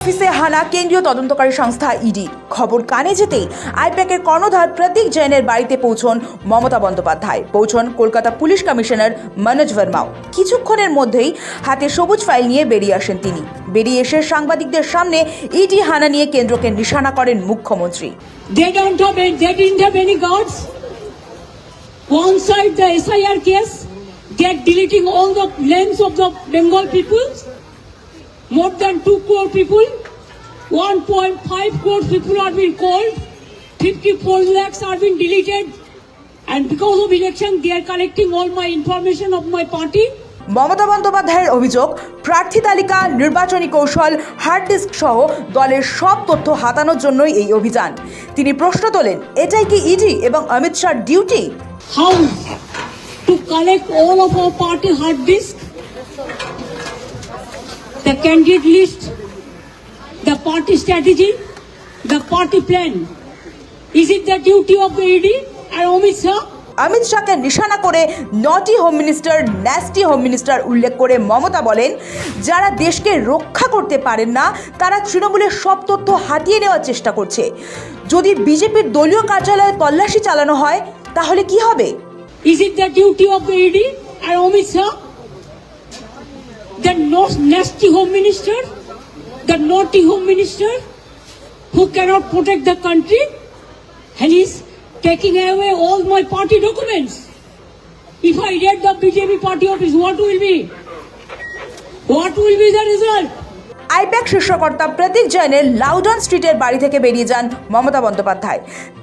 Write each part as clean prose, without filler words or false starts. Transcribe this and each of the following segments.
অফিসে হানা কেন্দ্রীয় তদন্তকারী সংস্থা ইডি। খবর কানে যেতেই আইপ্যাকের কর্ণধার প্রতীক জৈনের বাড়িতে পৌঁছন মমতা বন্দ্যোপাধ্যায়, পৌঁছন কলকাতা পুলিশ কমিশনার মনোজ ভার্মাও। কিছুক্ষণের মধ্যেই হাতে সবুজ ফাইল নিয়ে বেরিয়ে আসেন তিনি। বেরিয়ে এসে সাংবাদিকদের সামনে ইডি হানা নিয়ে কেন্দ্রকে নিশানা করেন মুখ্যমন্ত্রী। They didn't have any guards. One side the SIR case, they're deleting all the names of the Bengal people. More than 2 crore people, 1.5 crore people are being called, 54 lakhs are being deleted, and because of election they are collecting all my information of my party. Mamata বন্দ্যোপাধ্যায়ের অভিযোগ, প্রার্থী তালিকা, নির্বাচনী কৌশল, hard disk সহ দলের সব তথ্য হাতানোর জন্যই এই অভিযান। তিনি প্রশ্ন তোলেন, এটাই কি ইডি এবং অমিত শাহর duty? How to collect all of our party hard disk, the candidate list, the party strategy, the party plan. Is it the duty of the ED and Amit Shah? Amit শাহকে নিশানা করে নটি home minister, nasty home minister উল্লেখ করে মমতা বলেন, যারা দেশকে রক্ষা করতে পারেন না তারা তৃণমূলের সব তথ্য হাতিয়ে নেওয়ার চেষ্টা করছে। যদি বিজেপির দলীয় কার্যালয়ে তল্লাশি চালানো হয় তাহলে কি হবে? Is it the duty of the ED and Amit Shah, the nasty home minister, the naughty home minister who cannot protect the country, and is taking away all my party documents? If I raid the BJP party office, what will be? What will be the result? IPAC শীর্ষকর্তা প্রতীক জৈনের Loudon স্ট্রিটের বাড়ি থেকে বেরিয়ে যান মমতা বন্দ্যোপাধ্যায়।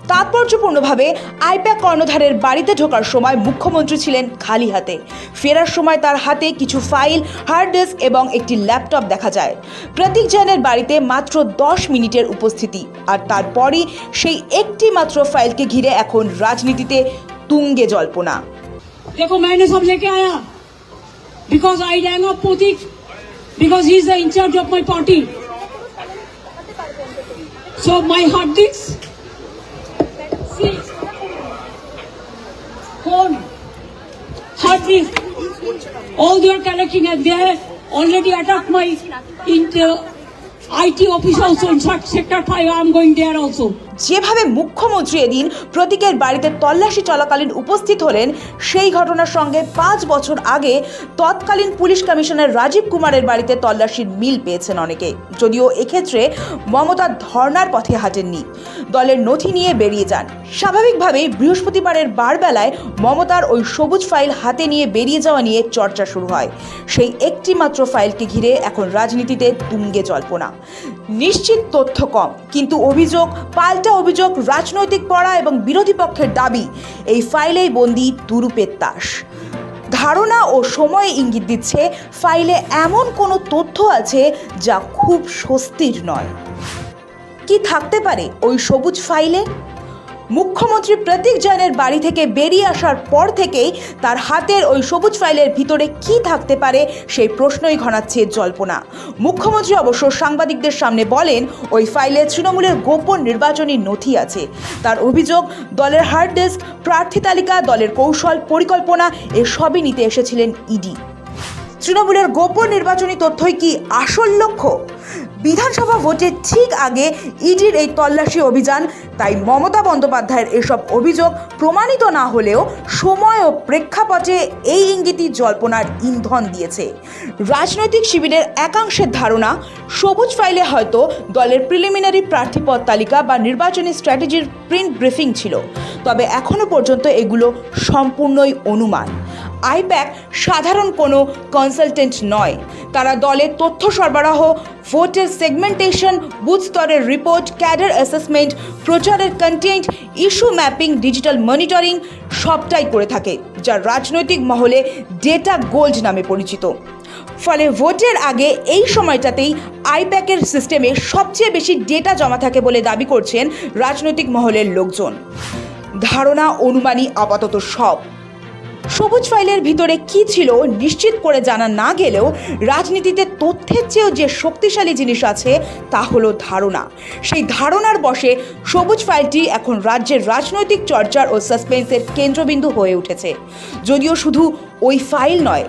তাৎপর্যপূর্ণভাবে আইপ্যাক কর্ণধারের বাড়িতে ঢোকার সময় মুখ্যমন্ত্রী ছিলেন খালি হাতে। ফেরার সময় তার হাতে কিছু ফাইল, হার্ড ডিস্ক এবং একটি ল্যাপটপ দেখা যায়। প্রতীক জৈনের বাড়িতে মাত্র 10 মিনিটের উপস্থিতি, আর তারপরই সেই একটি মাত্র ফাইলকে ঘিরে এখন রাজনীতিতে তুঙ্গে জল্পনা। देखो मैंने सब लेके आया because I rang up Pratik because he is the in charge of my party. So my hard disk, see, phone, hard disk, all they are collecting, and they have already attacked my IT office also. In fact, sector 5, I am going there also. যেভাবে মুখ্যমন্ত্রী এদিন প্রতীকের বাড়িতে তল্লাশি চলাকালীন উপস্থিত হলেন, সেই ঘটনার সঙ্গে 5 বছর আগে তৎকালীন পুলিশ কমিশনার রাজীব কুমারের বাড়িতে তল্লাশির মিল পেয়েছেন অনেকে। যদিও এক্ষেত্রে মমতা ধর্নার পথে হাঁটেননি, দলের নথি নিয়ে বেরিয়ে যান। স্বাভাবিকভাবেই বৃহস্পতিবারের বারবেলায় মমতার ওই সবুজ ফাইল হাতে নিয়ে বেরিয়ে যাওয়া নিয়ে চর্চা শুরু হয়। সেই একটি মাত্র ফাইলকে ঘিরে এখন রাজনীতিতে তুঙ্গে জল্পনা। নিশ্চিত তথ্য কম, কিন্তু অভিযোগ পাল্টা অভিযোগ, রাজনৈতিক পড়া এবং বিরোধী পক্ষের দাবি, এই ফাইলেই বন্দী তুরুপের তাস। ধারণা ও সময় ইঙ্গিত দিচ্ছে ফাইলে এমন কোনো তথ্য আছে যা খুব স্বস্তির নয়। কি থাকতে পারে ওই সবুজ ফাইলে? মুখ্যমন্ত্রী প্রতীক জৈনের বাড়ি থেকে বেরিয়ে আসার পর থেকেই তার হাতের ওই সবুজ ফাইলের ভিতরে কি থাকতে পারে সেই প্রশ্নই ঘনাচ্ছে জল্পনা। মুখ্যমন্ত্রী অবশ্য সাংবাদিকদের সামনে বলেন, ওই ফাইলে তৃণমূলের গোপন নির্বাচনী নথি আছে। তার অভিযোগ, দলের হার্ড ডিস্ক, প্রার্থী তালিকা, দলের কৌশল, পরিকল্পনা এসবই নিতে এসেছিলেন ইডি। তৃণমূলের গোপন নির্বাচনী তথ্যই কি আসল লক্ষ্য? বিধানসভা ভোটের ঠিক আগে ইডির এই তল্লাশি অভিযান। তাই মমতা বন্দ্যোপাধ্যায়ের এসব অভিযোগ প্রমাণিত না হলেও সময় ও প্রেক্ষাপটে এই ইঙ্গিতই জল্পনার ইন্ধন দিয়েছে। রাজনৈতিক শিবিরের একাংশের ধারণা, সবুজ ফাইলে হয়তো দলের প্রিলিমিনারি প্রার্থীপদ তালিকা বা নির্বাচনী স্ট্র্যাটেজির প্রিন্ট ব্রিফিং ছিল, তবে এখনও পর্যন্ত এগুলো সম্পূর্ণই অনুমান। আইপ্যাক সাধারণ কোনো কনসালটেন্ট নয়, তারা দলের তথ্য সরবরাহ, ভোটের সেগমেন্টেশন, বুথ স্তরের রিপোর্ট, ক্যাডার অ্যাসেসমেন্ট, প্রচারের content, issue mapping, digital monitoring সবটাই করে থাকে, যা রাজনৈতিক মহলে ডেটা গোল্ড নামে পরিচিত। ফলে ভোটের আগে এই সময়টাতেই আইপ্যাকের সিস্টেমে সবচেয়ে বেশি ডেটা জমা থাকে বলে দাবি করছেন রাজনৈতিক মহলের লোকজন। ধারণা, অনুমানই আপাতত সব। সবুজ ফাইলের ভিতরে কি ছিল নিশ্চিত করে জানা না গেলেও রাজনীতিতে তথ্যের চেয়েও যে শক্তিশালী জিনিস আছে তা হলো ধারণা। সেই ধারণার বশে সবুজ ফাইলটি এখন রাজ্যের রাজনৈতিক চর্চার ও সাসপেন্সের কেন্দ্রবিন্দু হয়ে উঠেছে। যদিও শুধু ওই ফাইল নয়,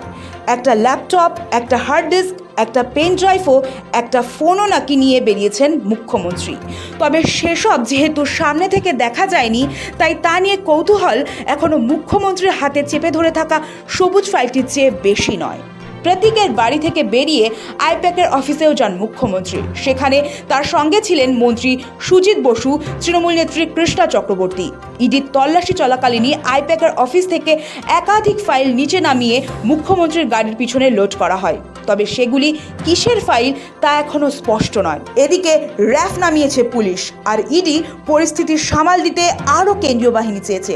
একটা ল্যাপটপ, একটা হার্ড ডিস্ক, একটা পেন ড্রাইভ ও একটা ফোনও নাকি নিয়ে বেরিয়েছেন মুখ্যমন্ত্রী। তবে সেসব যেহেতু সামনে থেকে দেখা যায়নি, তাই তা নিয়ে কৌতূহল এখনো মুখ্যমন্ত্রীর হাতে চেপে ধরে থাকা সবুজ ফাইলটির চেয়ে বেশি নয়। প্রতীকের বাড়ি থেকে বেরিয়ে আইপ্যাকের অফিসেও যান মুখ্যমন্ত্রী। সেখানে তার সঙ্গে ছিলেন মন্ত্রী সুজিত বসু, তৃণমূল নেত্রী কৃষ্ণা চক্রবর্তী। ইডির তল্লাশি চলাকালীনই আইপ্যাকের অফিস থেকে একাধিক ফাইল নিচে নামিয়ে মুখ্যমন্ত্রীর গাড়ির পিছনে লোড করা হয়। তবে সেগুলি কিসের ফাইল তা এখনও স্পষ্ট নয়। এদিকে র্যাফ নামিয়েছে পুলিশ, আর ইডি পরিস্থিতি সামাল দিতে আরও কেন্দ্রীয় বাহিনী চেয়েছে।